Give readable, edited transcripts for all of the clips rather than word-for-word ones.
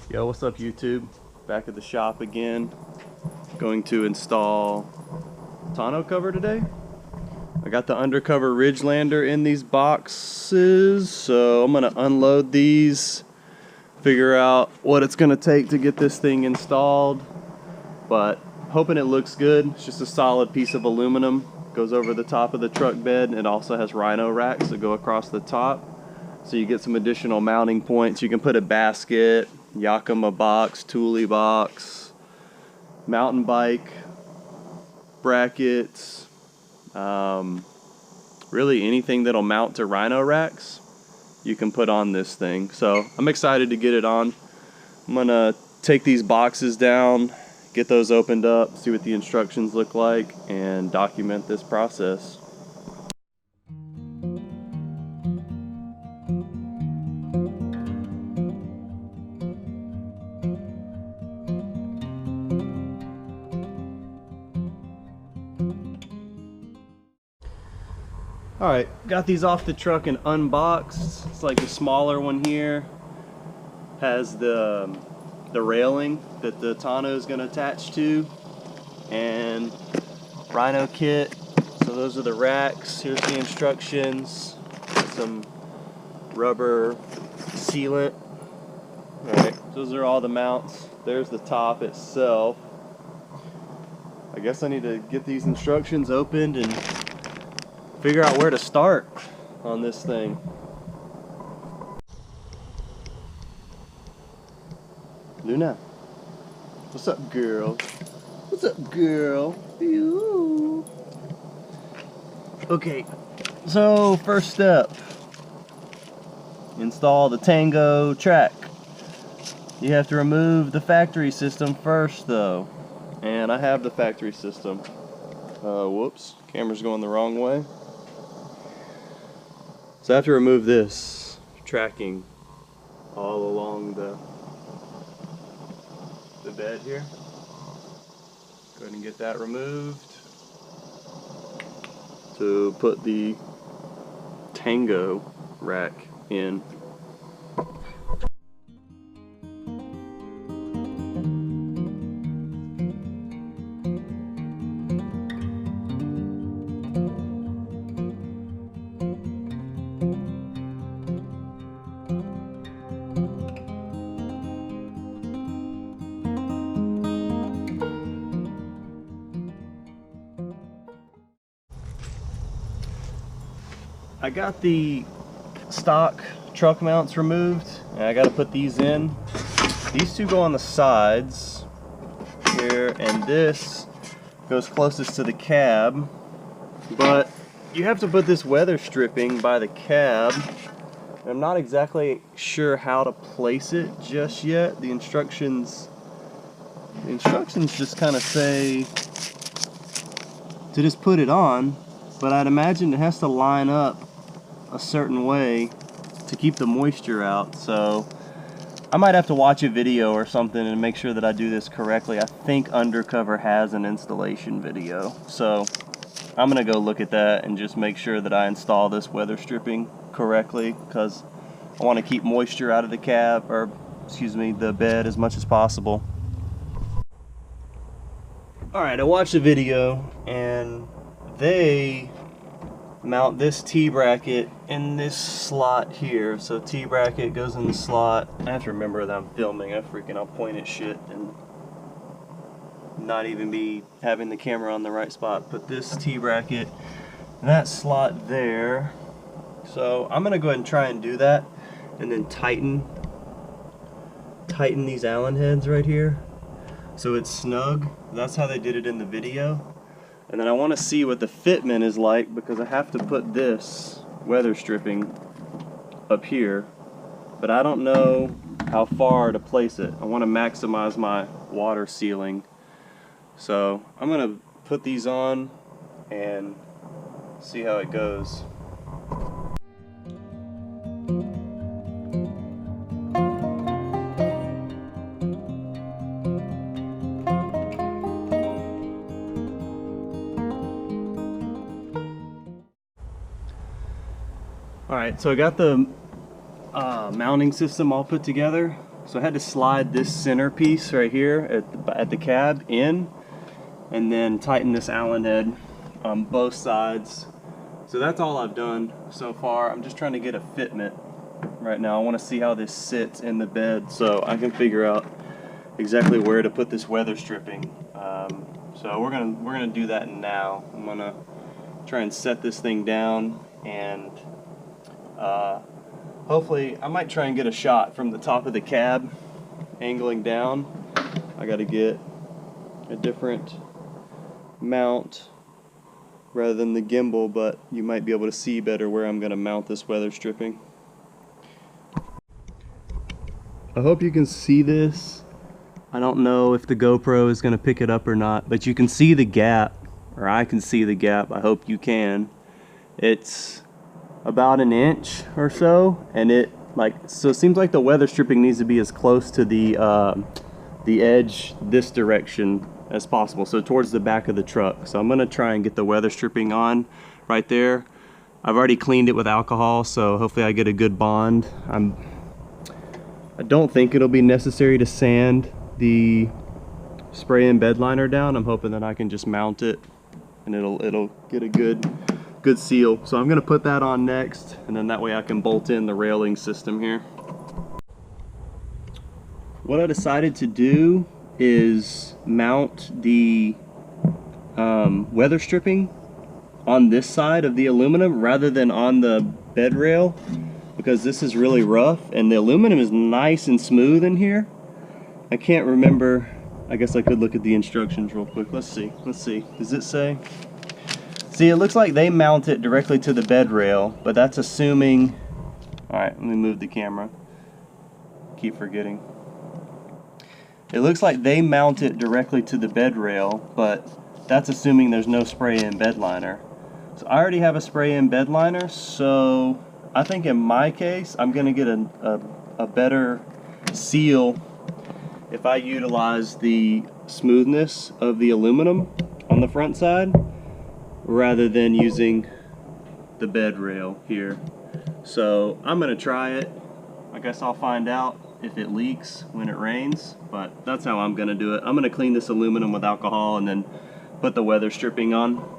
Yo, what's up YouTube? Back at the shop again. Going to install tonneau cover today. I got the Undercover Ridgelander in these boxes, so I'm gonna unload these, figure out what it's gonna take to get this thing installed, but hoping it looks good. It's just a solid piece of aluminum, goes over the top of the truck bed. It also has Rhino Racks that go across the top, so you get some additional mounting points. You can put a basket, Yakima box, Thule box, mountain bike, brackets, really anything that'll mount to Rhino Racks you can put on this thing. So I'm excited to get it on. I'm gonna take these boxes down, get those opened up, see what the instructions look like, and document this process. Alright, got these off the truck and unboxed. It's like the smaller one here. Has the railing that the tonneau is going to attach to. And Rhino kit. So those are the racks. Here's the instructions. Some rubber sealant. Alright, those are all the mounts. There's the top itself. I guess I need to get these instructions opened and figure out where to start on this thing. Luna, what's up, girl? What's up, girl? Ew. Okay, so first step, install the Tango track. You have to remove the factory system first though, and I have the factory system. Whoops, camera's going the wrong way. So I have to remove this tracking all along the bed here. Go ahead and get that removed to put the Tango rack in. I got the stock truck mounts removed, and I got to put these in. These two go on the sides here, and this goes closest to the cab, but you have to put this weather stripping by the cab. I'm not exactly sure how to place it just yet. The instructions just kind of say to just put it on, but I'd imagine it has to line up a certain way to keep the moisture out. So I might have to watch a video or something and make sure that I do this correctly. I think Undercover has an installation video, so I'm gonna go look at that and just make sure that I install this weather stripping correctly, because I want to keep moisture out of the cab, or excuse me, the bed, as much as possible. Alright, I watched the video and they mount this T-bracket in this slot here. So T-bracket goes in the slot. I have to remember that I'm filming. I'll point at shit and not even be having the camera on the right spot. Put this T-bracket in that slot there. So I'm gonna go ahead and try and do that, and then tighten these Allen heads right here so it's snug. That's how they did it in the video. And then I want to see what the fitment is like, because I have to put this weather stripping up here, but I don't know how far to place it. I want to maximize my water sealing. So I'm going to put these on and see how it goes. Alright, so I got the mounting system all put together. So I had to slide this center piece right here at the cab in, and then tighten this Allen head on both sides. So that's all I've done so far. I'm just trying to get a fitment right now. I want to see how this sits in the bed so I can figure out exactly where to put this weather stripping. So we're gonna do that now. I'm gonna try and set this thing down, and hopefully I might try and get a shot from the top of the cab angling down. I got to get a different mount rather than the gimbal, but you might be able to see better where I'm going to mount this weather stripping. I hope you can see this. I don't know if the GoPro is going to pick it up or not, but you can see the gap, or I can see the gap. I hope you can. It's about an inch or so, and it seems like the weather stripping needs to be as close to the edge this direction as possible, so towards the back of the truck. So I'm gonna try and get the weather stripping on right there. I've already cleaned it with alcohol, so hopefully I get a good bond. I don't think it'll be necessary to sand the spray and bed liner down. I'm hoping that I can just mount it and it'll get a good seal. So I'm gonna put that on next, and then that way I can bolt in the railing system here. What I decided to do is mount the weather stripping on this side of the aluminum rather than on the bed rail, because this is really rough and the aluminum is nice and smooth in here. I can't remember. I guess I could look at the instructions real quick. Let's see. Does it say? See, it looks like they mount it directly to the bed rail, but that's assuming... Alright, let me move the camera. Keep forgetting. It looks like they mount it directly to the bed rail, but that's assuming there's no spray-in bed liner. So I already have a spray-in bed liner, so I think in my case, I'm going to get a better seal if I utilize the smoothness of the aluminum on the front side, rather than using the bed rail here. So I'm gonna try it. I guess I'll find out if it leaks when it rains, but that's how I'm gonna do it. I'm gonna clean this aluminum with alcohol and then put the weather stripping on.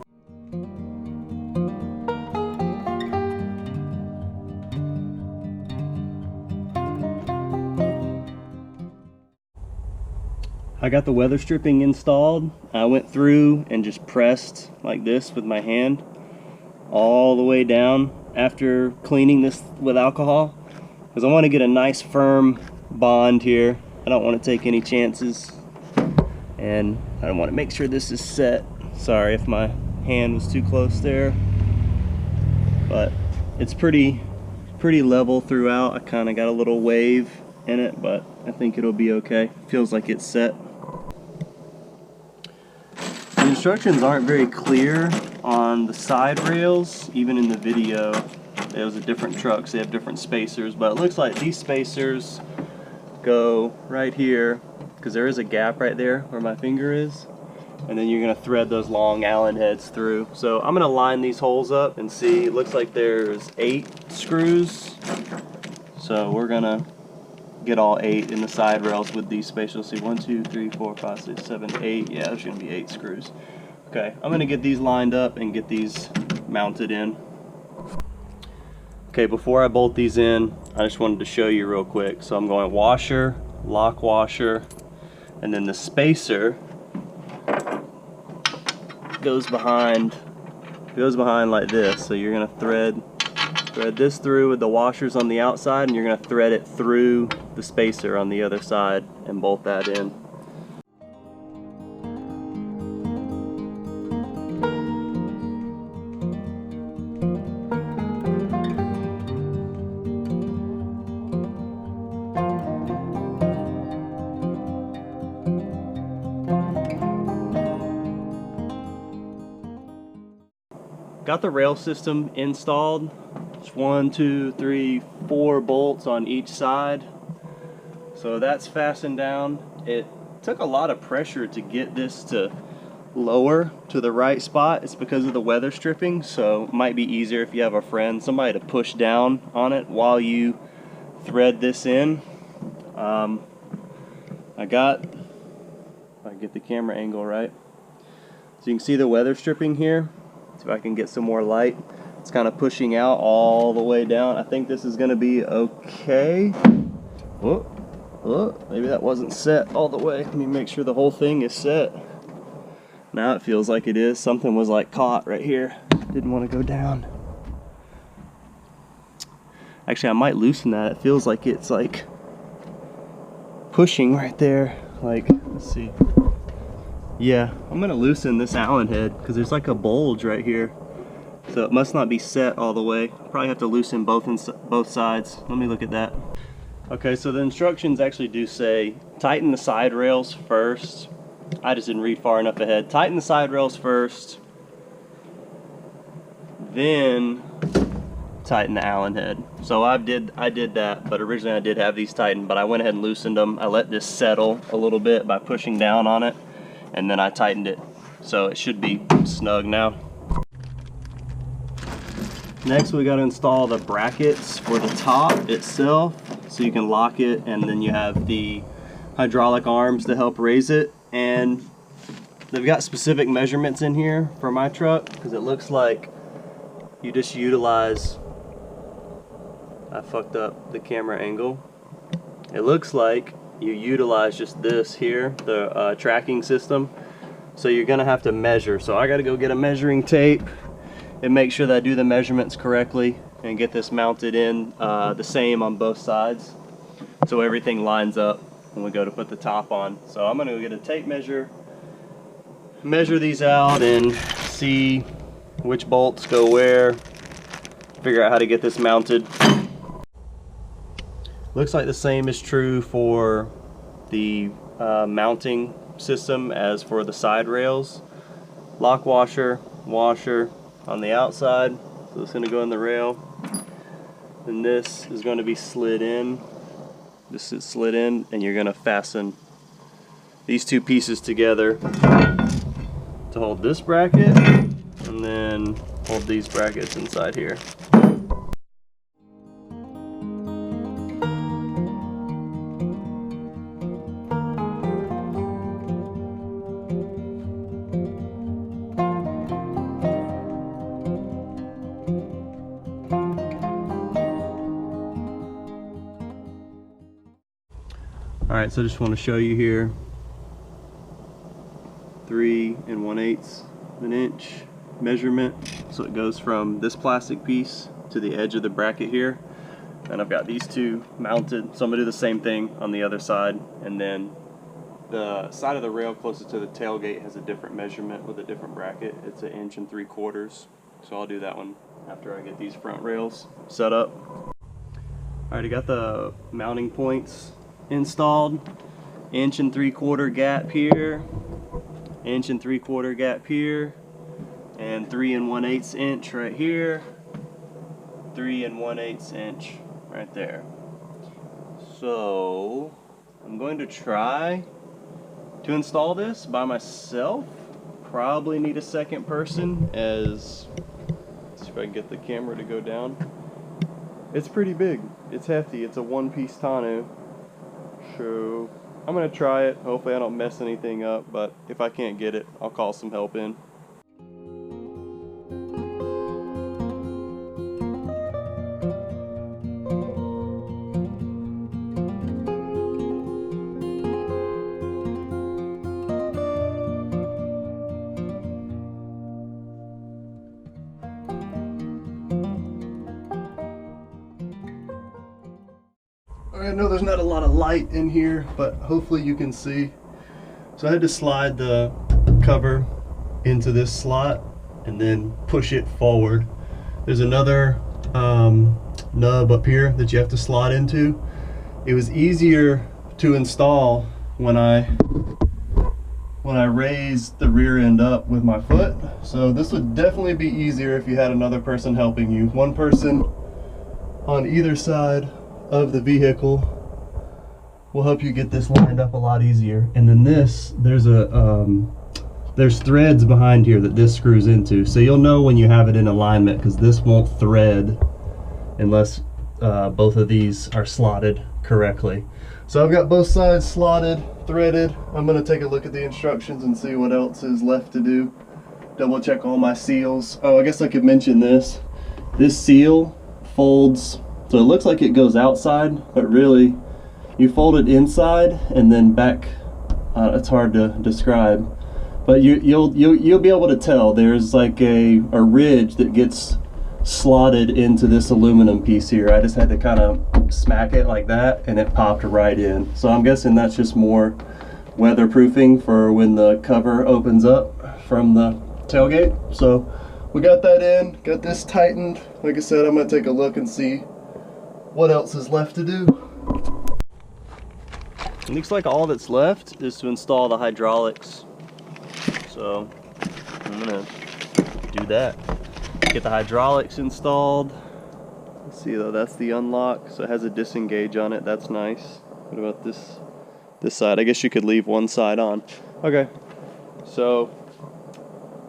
I got the weather stripping installed. I went through and just pressed like this with my hand all the way down after cleaning this with alcohol, because I want to get a nice firm bond here. I don't want to take any chances, and I want to make sure this is set. Sorry if my hand was too close there, but it's pretty level throughout. I kind of got a little wave in it, but I think it'll be okay. Feels like it's set. The instructions aren't very clear on the side rails, even in the video. Those are different trucks, they have different spacers, but it looks like these spacers go right here, because there is a gap right there where my finger is, and then you're going to thread those long Allen heads through. So I'm going to line these holes up and see. It looks like there's 8 screws, so we're going to get all 8 in the side rails with these spacers. See, 1, 2, 3, 4, 5, 6, 7, 8. Yeah, there's going to be 8 screws. Okay, I'm going to get these lined up and get these mounted in. Okay, before I bolt these in, I just wanted to show you real quick. So I'm going washer, lock washer, and then the spacer goes behind like this. So you're going to thread this through with the washers on the outside, and you're going to thread it through the spacer on the other side and bolt that in. Got the rail system installed. It's 1, 2, 3, 4 bolts on each side. So that's fastened down. It took a lot of pressure to get this to lower to the right spot. It's because of the weather stripping, so it might be easier if you have a friend, somebody to push down on it while you thread this in. I got, if I can get the camera angle right, so you can see the weather stripping here. See if I can get some more light. It's kind of pushing out all the way down. I think this is going to be okay. Maybe that wasn't set all the way. Let me make sure the whole thing is set. Now it feels like it is. Something was like caught right here. Didn't want to go down. Actually, I might loosen that. It feels like it's like pushing right there. Like, let's see. Yeah, I'm gonna loosen this Allen head because there's like a bulge right here. So it must not be set all the way. Probably have to loosen both sides. Let me look at that. Okay, so the instructions actually do say tighten the side rails first. I just didn't read far enough ahead. Tighten the side rails first, then tighten the Allen head. So I did that, but originally I did have these tightened, but I went ahead and loosened them. I let this settle a little bit by pushing down on it, and then I tightened it. So it should be snug now. Next we got to install the brackets for the top itself, so you can lock it, and then you have the hydraulic arms to help raise it. And they've got specific measurements in here for my truck, because it looks like you just utilize, I fucked up the camera angle. It looks like you utilize just this here, the tracking system. So you're gonna have to measure. So I gotta go get a measuring tape and make sure that I do the measurements correctly and get this mounted in the same on both sides, so everything lines up when we go to put the top on. So I'm gonna go get a tape measure, measure these out and see which bolts go where, figure out how to get this mounted. Looks like the same is true for the mounting system as for the side rails. Lock washer, washer on the outside, so it's going to go in the rail. And this is going to be slid in. This is slid in, and you're going to fasten these two pieces together to hold this bracket, and then hold these brackets inside here. Alright, so I just want to show you here 3 1/8 of an inch measurement. So it goes from this plastic piece to the edge of the bracket here. And I've got these two mounted, so I'm going to do the same thing on the other side. And then the side of the rail closest to the tailgate has a different measurement with a different bracket. It's 1 3/4 inches. So I'll do that one after I get these front rails set up. Alright, I got the mounting points installed. 1 3/4 gap here, 1 3/4 gap here, and 3 1/8 inch right here, 3 1/8 inch right there. So I'm going to try to install this by myself. Probably need a second person, as let's see if I can get the camera to go down. It's pretty big, it's hefty, it's a one-piece tonneau. So I'm gonna try it. Hopefully I don't mess anything up, but if I can't get it, I'll call some help in. I know there's not a lot of light in here, but hopefully you can see. So I had to slide the cover into this slot and then push it forward. There's another nub up here that you have to slot into. It was easier to install when I raised the rear end up with my foot. So this would definitely be easier if you had another person helping you. One person on either side of the vehicle will help you get this lined up a lot easier. And then this, there's threads behind here that this screws into, so you'll know when you have it in alignment, because this won't thread unless both of these are slotted correctly. So I've got both sides slotted, threaded. I'm gonna take a look at the instructions and see what else is left to do. Double check all my seals. Oh, I guess I could mention this. This seal folds, so it looks like it goes outside, but really you fold it inside and then back. It's hard to describe, but you'll be able to tell there's like a ridge that gets slotted into this aluminum piece here. I just had to kind of smack it like that and it popped right in. So I'm guessing that's just more weatherproofing for when the cover opens up from the tailgate. So we got that in, got this tightened. Like I said, I'm gonna take a look and see what else is left to do. It looks like all that's left is to install the hydraulics. So I'm gonna do that. Get the hydraulics installed. Let's see though, that's the unlock. So it has a disengage on it, that's nice. What about this side? I guess you could leave one side on. Okay, so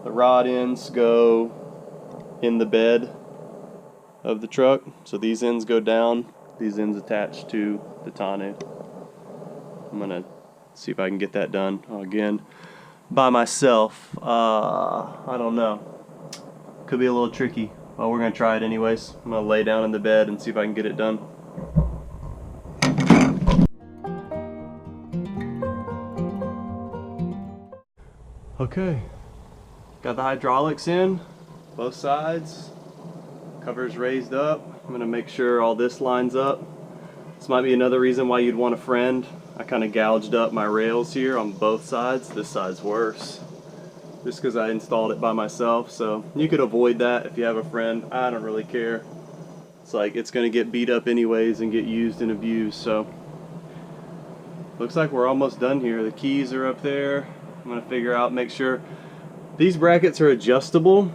the rod ends go in the bed of the truck. So these ends go down, these ends attached to the tonneau. I'm gonna see if I can get that done again by myself. I don't know. Could be a little tricky, but we're gonna try it anyways. I'm gonna lay down in the bed and see if I can get it done. Okay, got the hydraulics in, both sides. Cover's raised up. I'm gonna make sure all this lines up. This might be another reason why you'd want a friend. I kind of gouged up my rails here on both sides. This side's worse, just because I installed it by myself. So you could avoid that if you have a friend. I don't really care. It's like it's gonna get beat up anyways and get used and abused. So looks like we're almost done here. The keys are up there. I'm gonna figure out, make sure these brackets are adjustable.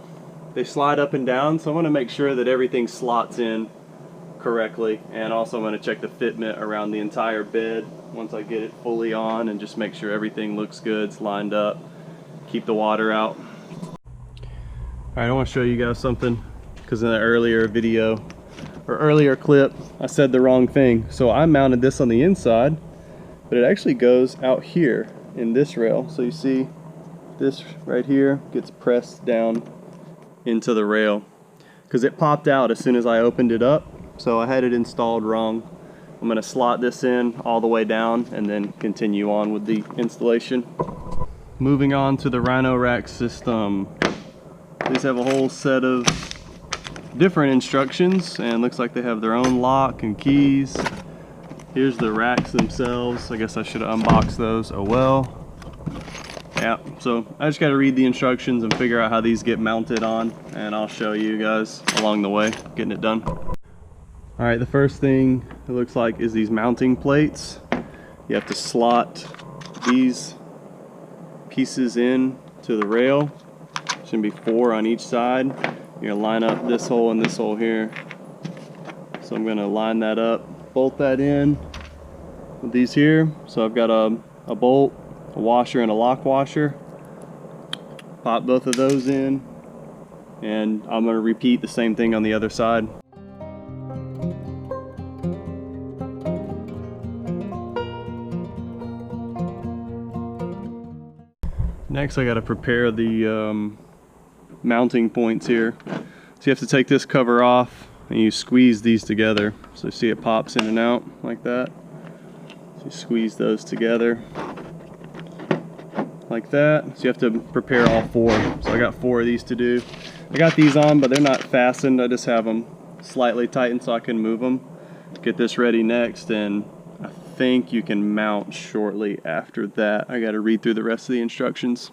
They slide up and down, so I'm gonna make sure that everything slots in correctly. And also I'm gonna check the fitment around the entire bed once I get it fully on, and just make sure everything looks good, it's lined up, keep the water out. All right, I want to show you guys something, because in the earlier video or earlier clip I said the wrong thing. So I mounted this on the inside, but it actually goes out here in this rail. So you see this right here gets pressed down into the rail because it popped out as soon as I opened it up. So I had it installed wrong. I'm going to slot this in all the way down and then continue on with the installation. Moving on to the Rhino-Rack system. These have a whole set of different instructions, and looks like they have their own lock and keys. Here's the racks themselves. I guess I should have unboxed those. Oh well. Yeah, so I just got to read the instructions and figure out how these get mounted on, and I'll show you guys along the way getting it done. All right, the first thing it looks like is these mounting plates. You have to slot these pieces in to the rail. There's gonna be 4 on each side. You're gonna line up this hole and this hole here. So I'm gonna line that up, bolt that in with these here. So I've got a bolt, a washer, and a lock washer. Pop both of those in, and I'm gonna repeat the same thing on the other side. Next I got to prepare the mounting points here. So you have to take this cover off and you squeeze these together. So you see it pops in and out like that. So you squeeze those together like that. So you have to prepare all 4. So I got 4 of these to do. I got these on, but they're not fastened. I just have them slightly tightened so I can move them. Get this ready next, and I think you can mount shortly after that. I got to read through the rest of the instructions.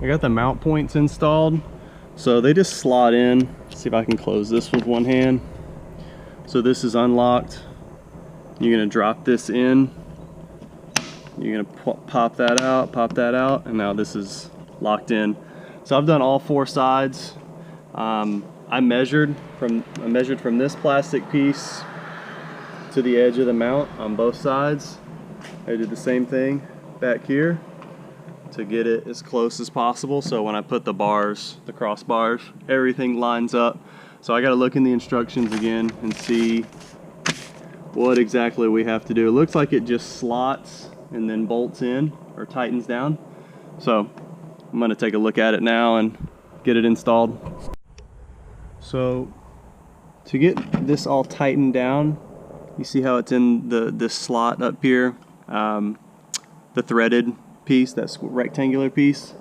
I got the mount points installed, so they just slot in. Let's see if I can close this with one hand. So this is unlocked. You're going to drop this in. You're gonna pop that out, and now this is locked in. So I've done all 4 sides. I measured from this plastic piece to the edge of the mount on both sides. I did the same thing back here. to get it as close as possible, so when I put the bars, the crossbars, everything lines up. So I got to look in the instructions again and see what exactly we have to do. It looks like it just slots and then bolts in or tightens down. So I'm going to take a look at it now and get it installed. So to get this all tightened down, you see how it's in this slot up here, the threaded piece, that rectangular piece.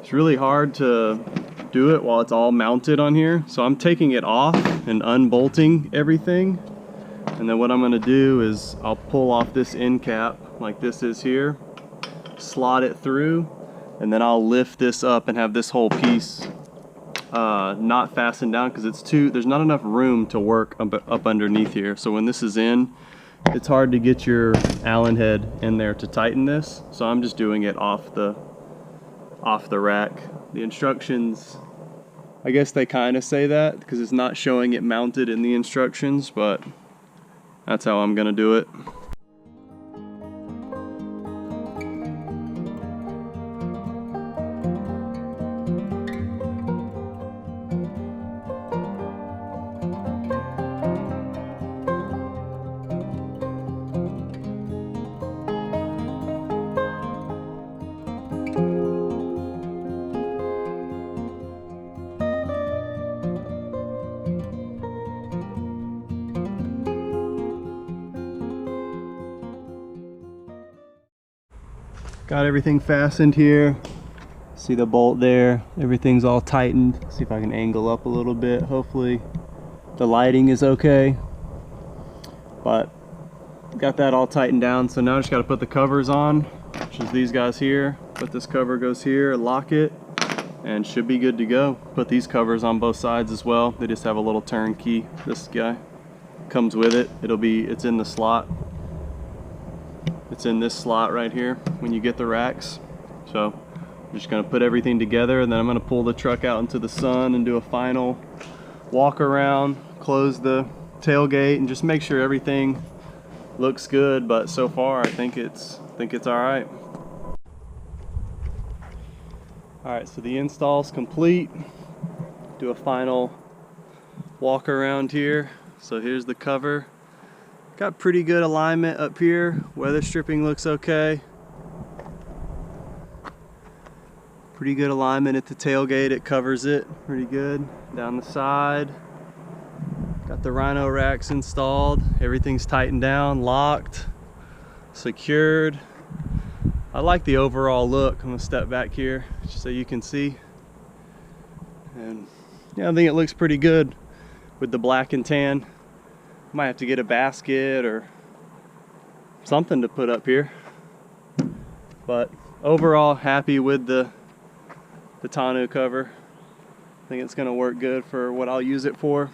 It's really hard to do it while it's all mounted on here, so I'm taking it off and unbolting everything, and then what I'm going to do is I'll pull off this end cap like this is here, slot it through, and then I'll lift this up and have this whole piece not fastened down, because there's not enough room to work up underneath here. So when this is in, it's hard to get your Allen head in there to tighten this, so I'm just doing it off the rack. The instructions, I guess they kind of say that because it's not showing it mounted in the instructions, but that's how I'm gonna do it. Got everything fastened here. See the bolt there, everything's all tightened. See if I can angle up a little bit. Hopefully the lighting is okay. But got that all tightened down, so now I just got to put the covers on, which is these guys here. Put this cover goes here, lock it, and should be good to go. Put these covers on both sides as well. They just have a little turn key. This guy comes with it. It's in the slot. It's in this slot right here when you get the racks. So I'm just gonna put everything together, and then I'm gonna pull the truck out into the sun and do a final walk around, close the tailgate, and just make sure everything looks good. But so far I think it's all right. All right, so the install's complete. Do a final walk around here. So here's the cover. Got pretty good alignment up here. Weather stripping looks okay. Pretty good alignment at the tailgate. It covers it pretty good. Down the side. Got the Rhino racks installed. Everything's tightened down, locked, secured. I like the overall look. I'm gonna step back here just so you can see. And yeah, I think it looks pretty good with the black and tan. Might have to get a basket or something to put up here, but overall happy with the tonneau cover. I think it's going to work good for what I'll use it for.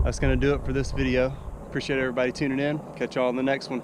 That's going to do it for this video. Appreciate everybody tuning in. Catch y'all in the next one.